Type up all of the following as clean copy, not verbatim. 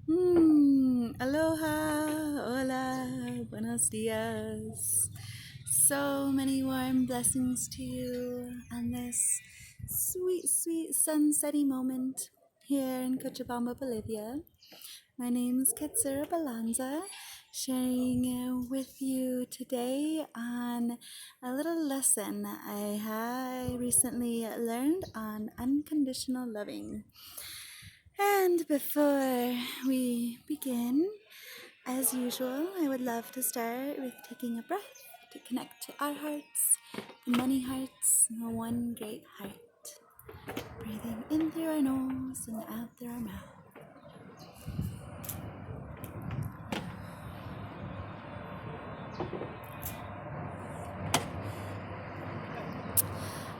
Aloha, hola, buenos dias. So many warm blessings to you on this sweet, sweet sunsetty moment here in Cochabamba, Bolivia. My name is Katsura Balanza, sharing with you today on a little lesson I recently learned on unconditional loving. And before we begin, as usual, I would love to start with taking a breath to connect to our hearts, the many hearts, the one great heart. Breathing in through our nose and out through our mouth.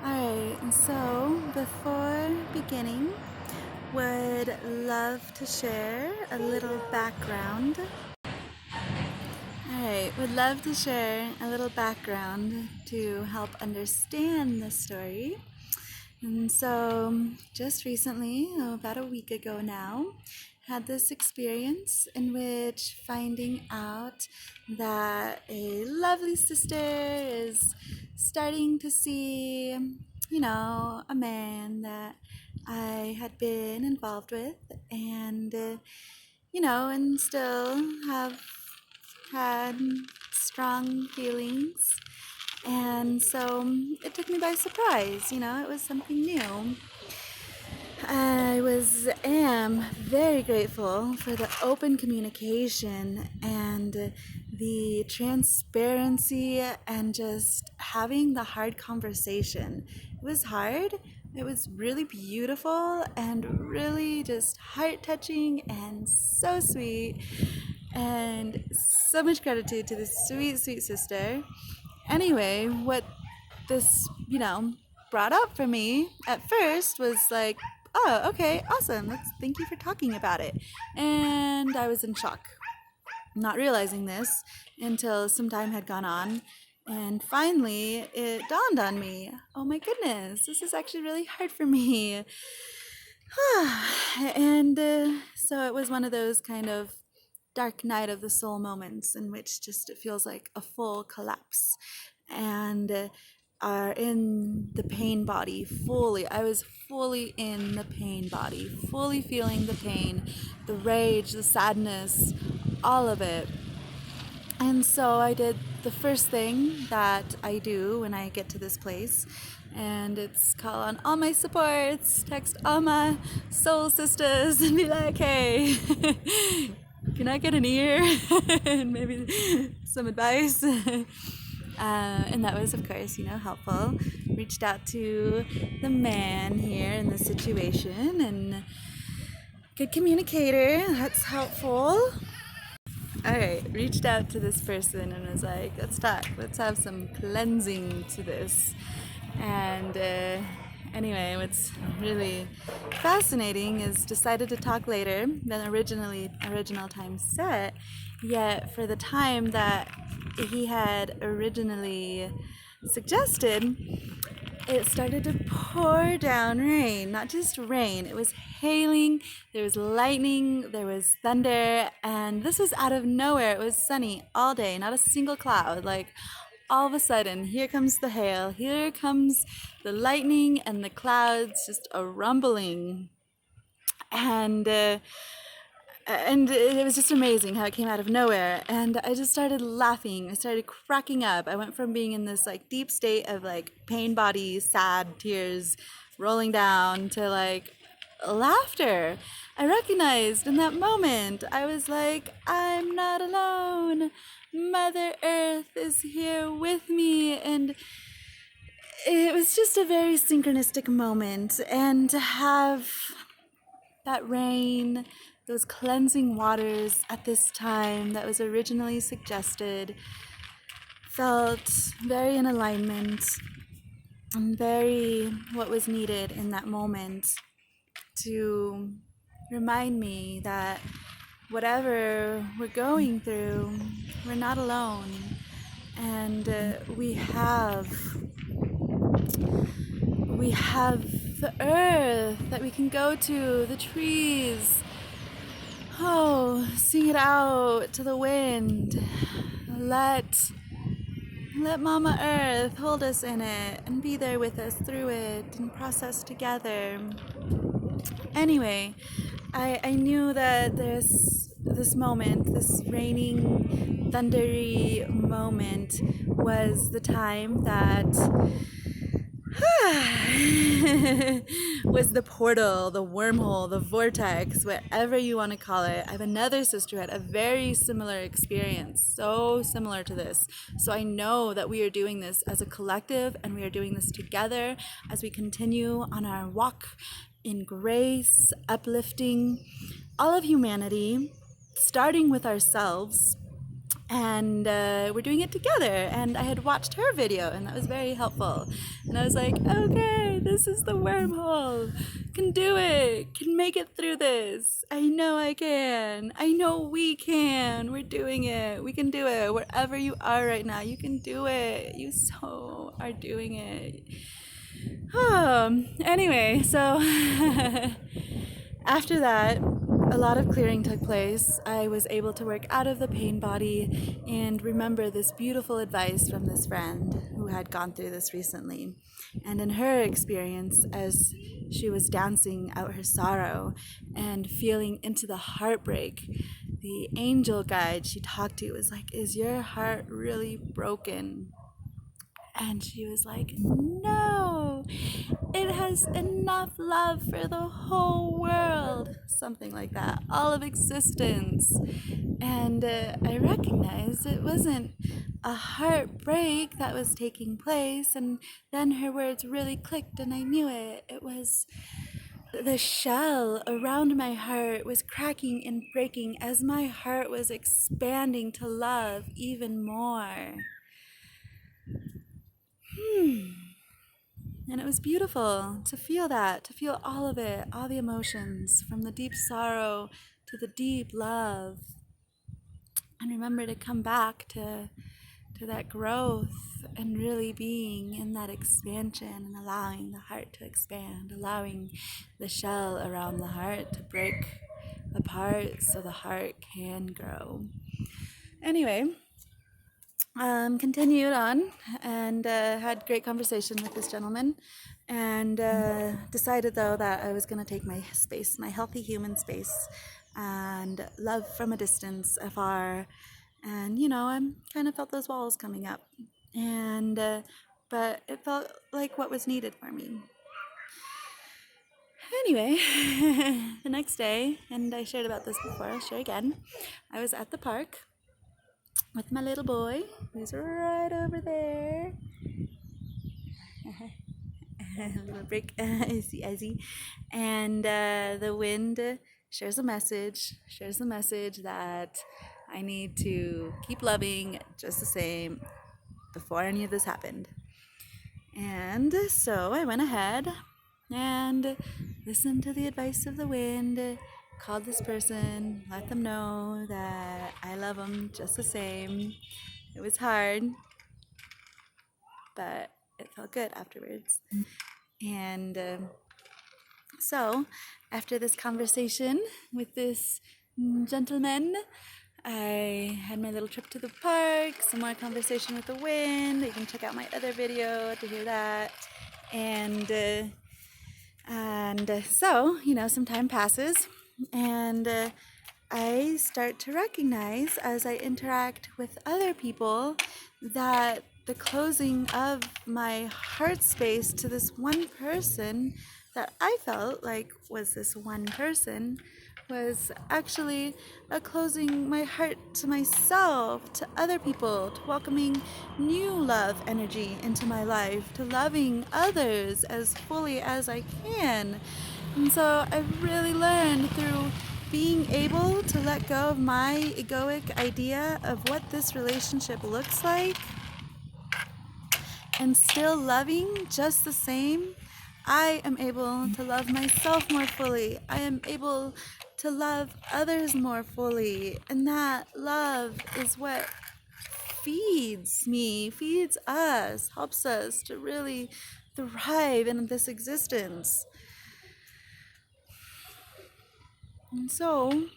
Alright, and so before beginning, would love to share a little background. Alright, would love to share a little background to help understand the story. And so, just recently, about a week ago now, had this experience in which finding out that a lovely sister is starting to see, a man that I had been involved with, and, and still have had strong feelings. And so it took me by surprise, it was something new. I am very grateful for the open communication and the transparency and just having the hard conversation. It was hard. It was really beautiful and really just heart touching and so sweet. And so much gratitude to this sweet, sweet sister. Anyway, what this, brought up for me at first was like, oh, okay, awesome. Thank you for talking about it. And I was in shock, not realizing this until some time had gone on. And finally, it dawned on me, oh my goodness, this is actually really hard for me. And so it was one of those kind of dark night of the soul moments in which just it feels like a full collapse and are in the pain body fully. I was fully in the pain body, fully feeling the pain, the rage, the sadness, all of it. And so I did the first thing that I do when I get to this place, and it's call on all my supports, text all my soul sisters, and be like, hey, can I get an ear and maybe some advice? And that was, of course, helpful. Reached out to the man here in this situation, and good communicator, that's helpful. All right, reached out to this person and was like, let's talk, let's have some cleansing to this. And anyway, what's really fascinating is decided to talk later than original time set, yet for the time that he had originally suggested, it started to pour down rain. Not just rain, it was hailing, there was lightning, there was thunder, and this was out of nowhere. It was sunny all day, not a single cloud. Like, all of a sudden, here comes the hail, here comes the lightning and the clouds, just a rumbling. And it was just amazing how it came out of nowhere, and I just started laughing. I started cracking up. I went from being in this like deep state of like pain body, sad tears rolling down, to like laughter. I recognized in that moment, I was like, I'm not alone. Mother Earth is here with me. And it was just a very synchronistic moment, and to have that rain, those cleansing waters at this time that was originally suggested, felt very in alignment and very what was needed in that moment to remind me that whatever we're going through, we're not alone. And we have the earth that we can go to, the trees. Oh, So sing it out to the wind. Let Mama Earth hold us in it and be there with us through it and process together. Anyway, I knew that this moment, this raining, thundery moment, was the time that was the portal, the wormhole, the vortex, whatever you want to call it. I have another sister who had a very similar experience, so similar to this. So I know that we are doing this as a collective and we are doing this together as we continue on our walk in grace, uplifting all of humanity, starting with ourselves. And we're doing it together, and I had watched her video and that was very helpful, and I was like, okay, this is the wormhole, can do it, can make it through this. I know I can, I know we can, we're doing it, we can do it. Wherever you are right now, you can do it, you so are doing it. Anyway, so after that, a lot of clearing took place. I was able to work out of the pain body and remember this beautiful advice from this friend who had gone through this recently. And in her experience, as she was dancing out her sorrow and feeling into the heartbreak, the angel guide she talked to was like, "Is your heart really broken?" And she was like, "No, it has enough love for the whole world." Something like that, all of existence. And I recognized it wasn't a heartbreak that was taking place. And then her words really clicked, and I knew it. It was the shell around my heart was cracking and breaking as my heart was expanding to love even more. And it was beautiful to feel that, to feel all of it, all the emotions, from the deep sorrow to the deep love. And remember to come back to that growth and really being in that expansion and allowing the heart to expand, allowing the shell around the heart to break apart so the heart can grow. Anyway, continued on and had great conversation with this gentleman, and decided though that I was going to take my space, my healthy human space, and love from a distance, afar. And I kind of felt those walls coming up, and but it felt like what was needed for me. Anyway, the next day, and I shared about this before, I'll share again, I was at the park with my little boy, who's right over there. Little break, Izzy. And the wind shares the message that I need to keep loving just the same before any of this happened. And so I went ahead and listened to the advice of the wind, called this person, let them know that I love them just the same. It was hard, but it felt good afterwards. And so after this conversation with this gentleman, I had my little trip to the park, some more conversation with the wind. You can check out my other video to hear that. And so, some time passes, and I start to recognize as I interact with other people that the closing of my heart space to this one person that I felt like was this one person was actually a closing my heart to myself, to other people, to welcoming new love energy into my life, to loving others as fully as I can. And so I've really learned through being able to let go of my egoic idea of what this relationship looks like and still loving just the same, I am able to love myself more fully. I am able to love others more fully. And that love is what feeds me, feeds us, helps us to really thrive in this existence. And so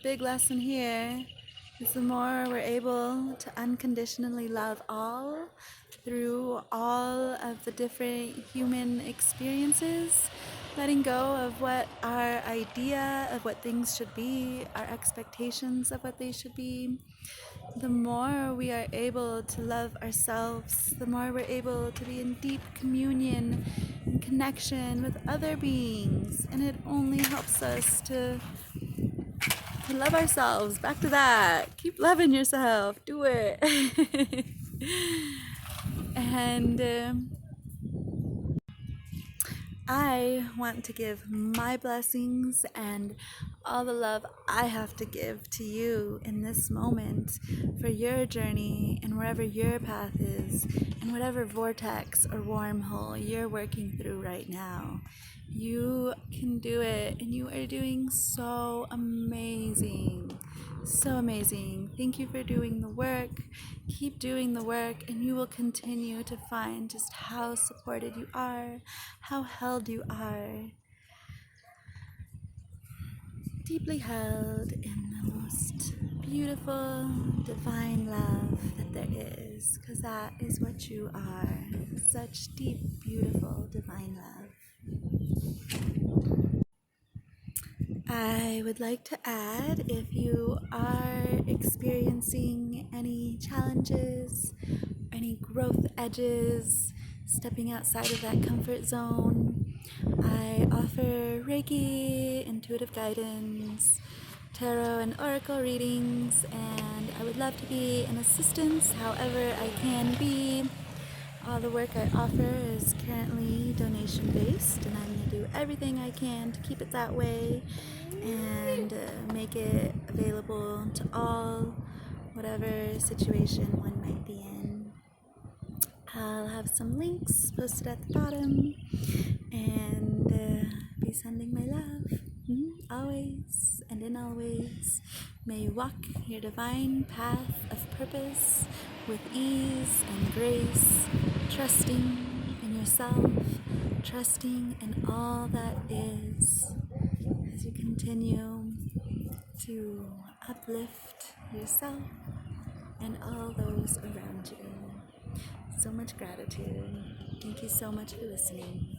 the big lesson here is the more we're able to unconditionally love all through all of the different human experiences, letting go of what our idea of what things should be, our expectations of what they should be, the more we are able to love ourselves, the more we're able to be in deep communion and connection with other beings. And it only helps us to love ourselves. Back to that. Keep loving yourself. Do it. and I want to give my blessings and all the love I have to give to you in this moment for your journey and wherever your path is and whatever vortex or wormhole you're working through right now. You can do it, and you are doing so amazing. So amazing. Thank you for doing the work. Keep doing the work, and you will continue to find just how supported you are, how held you are, deeply held in the most beautiful, divine love that there is, because that is what you are. Such deep, beautiful, divine love. I would like to add, if you are experiencing any challenges, any growth edges, stepping outside of that comfort zone, I offer Reiki, intuitive guidance, tarot and oracle readings, and I would love to be an assistance however I can be. All the work I offer is currently donation based, and I'm going to do everything I can to keep it that way and make it available to all, whatever situation one might be in. I'll have some links posted at the bottom, and be sending my love. Always and in always. May you walk your divine path of purpose with ease and grace, trusting in yourself, trusting in all that is, as you continue to uplift yourself and all those around you. So much gratitude. Thank you so much for listening.